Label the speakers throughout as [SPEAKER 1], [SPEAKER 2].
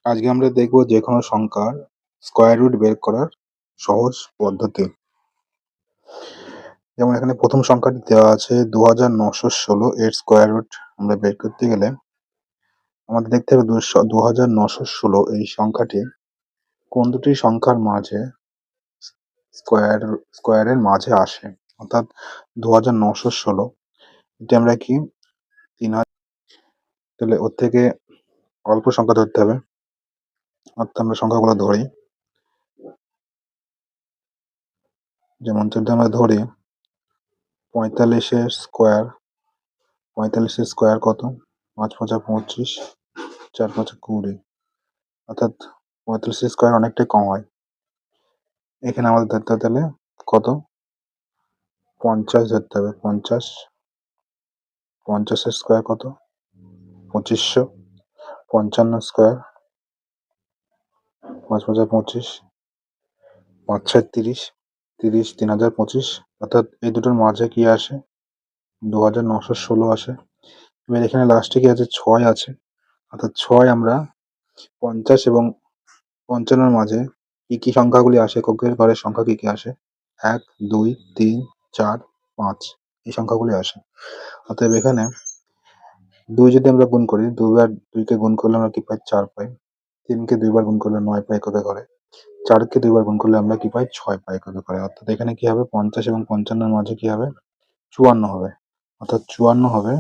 [SPEAKER 1] আজকে আমরা দেখব যে কোনো সংখ্যার স্কয়ার রুট বের করার সহজ পদ্ধতি। যেমন এখানে প্রথম সংখ্যাটি দেওয়া আছে 2916, এর স্কয়ার রুট আমরা বের করতে গেলে আমাদের দেখতে হবে 2916 এই সংখ্যাটি কোন দুটি সংখ্যার মাঝে স্কয়ারের মাঝে আসে, অর্থাৎ 2916 এটি আমরা কি 3000, তাহলে ওর থেকে অল্প সংখ্যা ধরতে হবে। অর্থাৎ আমরা সংখ্যাগুলো ধরি, যেমন যদি আমরা ধরি 45-এর স্কয়ার, 45-এর স্কয়ার কত? 5 × 5 = 25, 4 × 5 = 20, অর্থাৎ 45-এর স্কয়ার অনেকটাই কম হয়। এখানে আমাদের ধরতে হবে তাহলে কত? 50 ধরতে হবে। 50, 50-এর স্কয়ার কত? 2500, 55 স্কয়ার 5 × 5 = 25, 5 × 6 = 30, 30 3025, অর্থাৎ এই দুটোর মাঝে কি আসে? 2916 আসে। এবার এখানে লাস্টে কি আছে? 6 আছে, অর্থাৎ 6 আমরা 50 এবং 55-এর মাঝে কি সংখ্যাগুলি আসে, এককের ঘরের সংখ্যা কি আসে? 1 2 3 4 5 এই সংখ্যাগুলি আসে। অতএব এখানে 2 যদি আমরা গুণ করি, 2 বার 2 কে গুণ করলে আমরা কি পাই? 4 পাই। 3 কে 2 বার গুণ করলে 9 পাই এককের ঘরে। 4 কে 2 বার গুণ করলে আমরা কি পাই? 6 পাই এককের ঘরে। অর্থাৎ এখানে কি হবে? 50 এবং 55-এর মাঝে কি হবে? 54 হবে। অর্থাৎ 54 হবে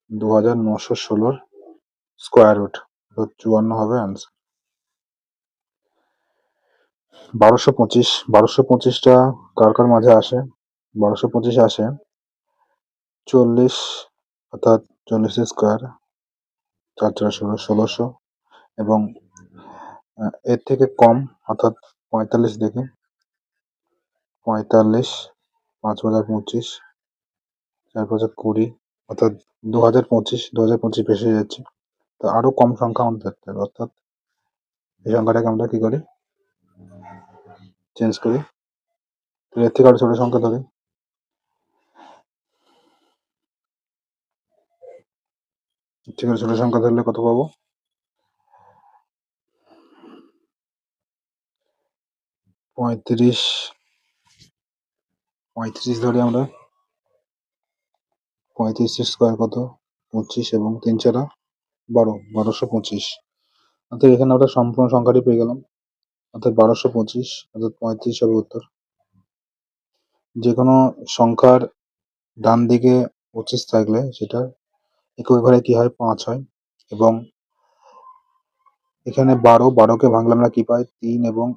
[SPEAKER 1] 2916-র স্কয়ার রুট। অর্থাৎ 54 হবে আনসার। 1225, 1225টা কার মাঝে আসে? 1225 আসে 40, অর্থাৎ 40-এর স্কয়ার 4 × 4 = 16, 1600 এবং এর থেকে কম অর্থাৎ 45 দেখি, 45, 5 × 5 = 25, 4 × 5 = 20, অর্থাৎ 2025 বেশি হয়ে যাচ্ছে। তো আরো কম সংখ্যা আমাদের ধরতে হবে, অর্থাৎ এই সংখ্যাটাকে আমরা কি করি? চেঞ্জ করি। তো এর থেকে আরো ছোট সংখ্যা ধরি। এর থেকে ছোট সংখ্যা ধরলে কত পাবো? 35, 35 ধরি আমরা। 35-এর স্কয়ার কত? 25 এবং 3 × 4 = 12, 1225। অর্থাৎ এখানে আমরা সম্পূর্ণ সংখ্যাটি পেয়ে গেলাম, অর্থাৎ 1225, অর্থাৎ 35 হবে উত্তর। যে কোনো সংখ্যার ডান দিকে 25 থাকলে সেটা একক ঘরে কি হয়? 5 হয়। এবং এখানে 12 কে ভাঙলে আমরা কি পাই? 3 এবং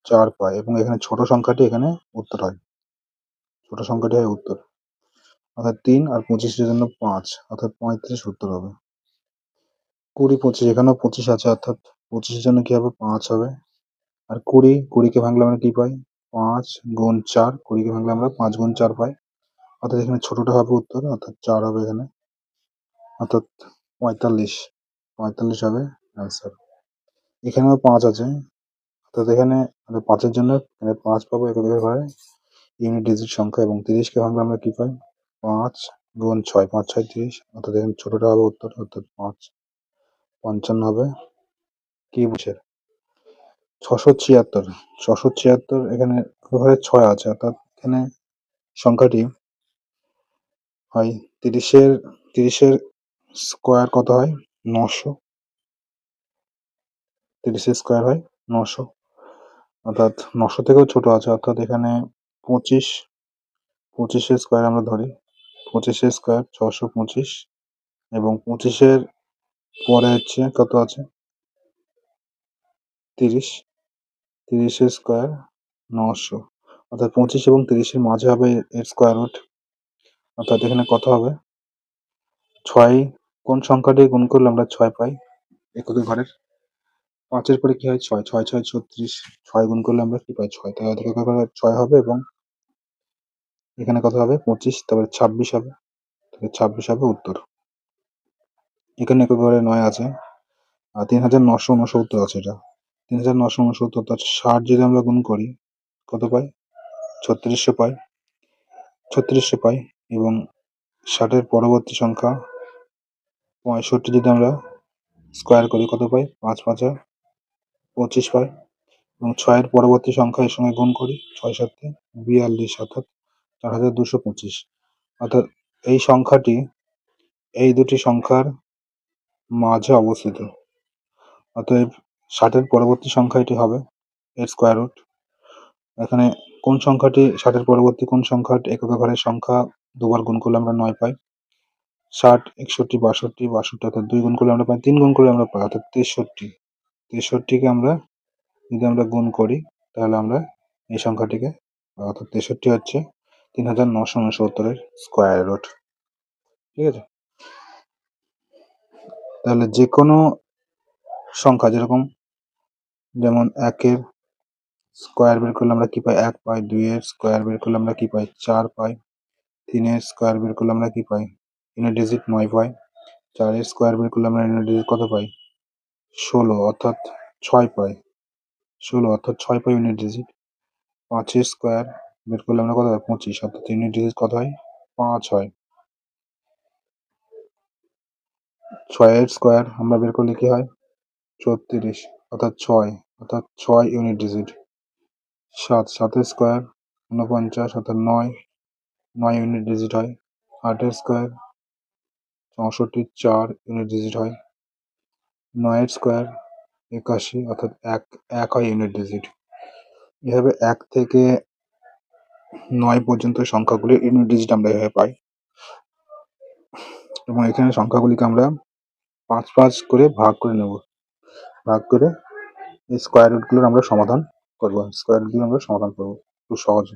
[SPEAKER 1] 4 পাই, এবং এখানে ছোট সংখ্যাটি এখানে উত্তর হয়। ছোট সংখ্যাটি হয় উত্তর, অর্থাৎ 3 আর 25 এর জন্য 5, অর্থাৎ 35 উত্তর হবে। 20 25, এখানেও 25 আছে, অর্থাৎ 25 এর জন্য কি হবে? 5 হবে। আর 20 কে ভাঙলে আমরা কি পাই? 5 × 4, 20 কে ভাঙলে আমরা 5 × 4 পাই, অর্থাৎ এখানে ছোটটা হবে উত্তর, অর্থাৎ 4 হবে এখানে, অর্থাৎ 45 হবে অ্যান্সার। এখানেও 5 আছে, অর্থাৎ এখানে 5 এর জন্য 5 পাবো এককের ঘরে, ইউনিট ডিজিট সংখ্যা, এবং 30 কে ভাঙলে আমরা কি পাই? 5 × 6, 5 × 6 = 30, অর্থাৎ এখানে ছোটটা হবে উত্তর, অর্থাৎ 5। 55 হবে কি বুঝের? 676, 676 এখানে ঘরে 6 আছে, অর্থাৎ এখানে সংখ্যাটি হয় 30-এর স্কয়ার কত হয়? 900, 30-এর স্কয়ার হয় 900, অর্থাৎ 900 থেকেও ছোট আছে, অর্থাৎ এখানে 25, 25-এর স্কয়ার আমরা ধরি, 25-এর স্কয়ার 625, এবং 25-এর পরে হচ্ছে কত আছে? 30, 30-এর স্কয়ার 900, অর্থাৎ 25 এবং 30-এর মাঝে হবে এর স্কয়ার রুট, অর্থাৎ এখানে কত হবে? 6 কোন সংখ্যাটি গুণ করলে আমরা 6 পাই এককের ঘরের? 5 এর পরে কি হয়? 6, 6 × 6 = 36, 6 গুণ করলে আমরা কি পাই? 6, তাহলে এককের ঘরে 6 হবে, এবং এখানে কত হবে? 25, তারপরে 26 হবে, তাহলে 26 হবে উত্তর। এখানে একক ঘরে 9 আছে, আর 3969 আছে, এটা 3969, অর্থাৎ 60 যদি আমরা গুণ করি কত পাই? 3600 পাই, 3600 পাই, এবং 60-এর পরবর্তী সংখ্যা 65 যদি আমরা স্কোয়ার করি কত পাই? 5 5 25 পাই এবং 6 এর পরবর্তী সংখ্যা এর সঙ্গে গুণ করি 6 7 42 অর্থাৎ 4225। অর্থাৎ এই সংখ্যাটি এই দুটি সংখ্যার মাঝে অবস্থিত। অতএব 60 এর পরবর্তী সংখ্যা এটি হবে এর স্কোয়ার রুট। এখানে কোন সংখ্যাটি 60 এর পরবর্তী কোন সংখ্যাটি একক ঘরের সংখ্যা দুবার গুণ করলে আমরা 9 পাই। 60 61 62 62 অর্থাৎ 2 গুণ করলে আমরা পাই 3 গুণ করলে আমরা পাই অর্থাৎ 63। 63 কে আমরা যদি আমরা গুণ করি তাহলে আমরা এই সংখ্যাটিকে অর্থাৎ 63 হচ্ছে 3969 এর স্কোয়ার রুট। ঠিক আছে? তাহলে যে কোনো সংখ্যা যেমন 1 এর স্কোয়ার বের করলে আমরা কি পাই? 1 পাই। 2 এর স্কোয়ার বের করলে আমরা কি পাই? 4 পাই। 3 এর স্কোয়ার বের করলে আমরা কি পাই? ইউনিট ডিজিট 9 পাই। 4 এর স্কোয়ার বের করলে আমরা ইউনিট ডিজিট কত পাই? 16 অর্থাৎ 6 পাই। 16 অর্থাৎ 6 পাই ইউনিট ডিজিট। 5 এর স্কোয়ার বের করলে আমরা কত পাই? 25 অর্থাৎ ইউনিট ডিজিট কত হয়? 5 হয়। 6 এর স্কোয়ার আমরা বের করলে কি হয়? 34 অর্থাৎ 6 ইউনিট ডিজিট। 7 এর স্কোয়ার 49 অর্থাৎ 9 ইউনিট ডিজিট হয়। 8 এর স্কোয়ার 64 4 ইউনিট ডিজিট হয়। 9 এর স্কোয়ার 81 অর্থাৎ 1 হয় ইউনিট ডিজিট। এভাবে 1 থেকে 9 পর্যন্ত সংখ্যাগুলির ইউনিট ডিজিট আমরা এভাবে পাই এবং এখানে সংখ্যাগুলিকে আমরা 5 5 করে ভাগ করে নেব। ভাগ করে এই স্কোয়ার রুটগুলোর আমরা সমাধান করব। খুব সহজে।